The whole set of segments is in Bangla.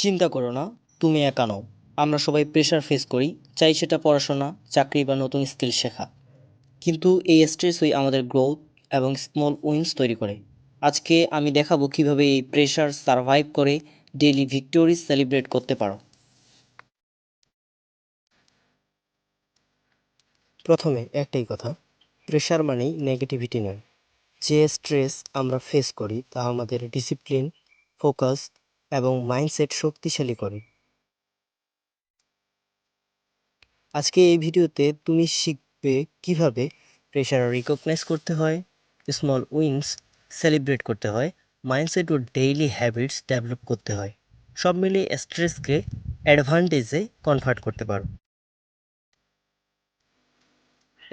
চিন্তা করো না, তুমি একা নও। আমরা সবাই প্রেশার ফেস করি, চাই সেটা পড়াশোনা, চাকরি বা নতুন স্কিল শেখা। কিন্তু এই স্ট্রেসই আমাদের গ্রোথ এবং স্মল উইন্স তৈরি করে। আজকে আমি দেখাবো কিভাবে এই প্রেশার সারভাইভ করে ডেইলি ভিক্টোরিজ সেলিব্রেট করতে পারো। প্রথমে একটাই কথা, প্রেশার মানেই নেগেটিভিটি নয়। যে স্ট্রেস আমরা ফেস করি তা আমাদের ডিসিপ্লিন, ফোকাস এবং মাইন্ডসেট শক্তিশালী করে। আজকে এই ভিডিওতে তুমি শিখবে কিভাবে প্রেশার রিকগনাইজ করতে হয়, স্মল উইন্স সেলিব্রেট করতে হয়, মাইন্ডসেট ও ডেইলি হ্যাবিটস ডেভেলপ করতে হয়। সব মিলিয়ে স্ট্রেসকে অ্যাডভান্টেজে কনভার্ট করতে পারো।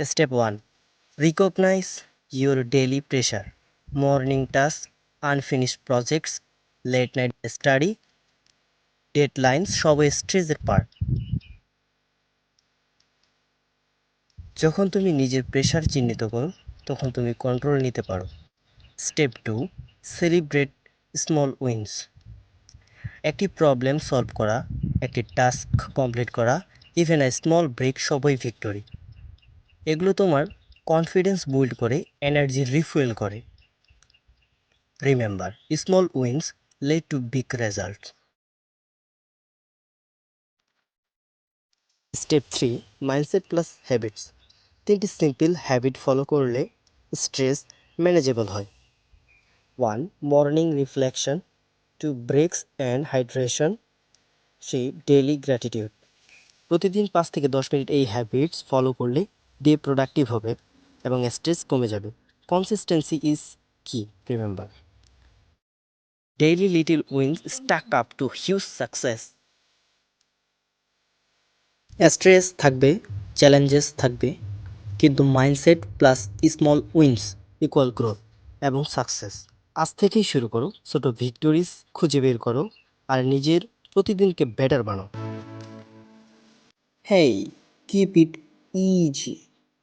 Step 1, recognise your daily pressure. Morning task, unfinished projects, late night study, deadlines সব স্ট্রেসের পার্ট। যখন তুমি নিজের প্রেশার চিহ্নিত করো তখন তুমি কন্ট্রোল নিতে পারো। Step 2, celebrate small wins. একটি প্রবলেম সলভ করা, একটি টাস্ক কমপ্লিট করা, ইভেন আ স্মল ব্রেক সবই ভিক্টোরি। এগুলো তোমার কনফিডেন্স বিল্ড করে, এনার্জি রিফুয়েল করে। Remember, small wins lead to big result. Step 3, mindset plus habits. 3টি সিম্পল হ্যাবিট ফলো করলে স্ট্রেস ম্যানেজেবল হয়। 1, morning reflection. 2, breaks and hydration. 3, daily gratitude. প্রতিদিন 5 থেকে 10 মিনিট এই হ্যাবিটস ফলো করলে ডে প্রোডাক্টিভ হবে এবং স্ট্রেস কমে যাবে। Consistency is key, remember. Daily little wins stack up to huge success. Stress থাকবে, চ্যালেঞ্জেস থাকবে, কিন্তু mindset plus small wins equal growth এবং সাকসেস। আজ থেকেই শুরু করো, ছোট ভিক্টোরিজ খুঁজে বের করো আর নিজের প্রতিদিনকে বেটার বানাও। হেই, কিপ ইট ইজি।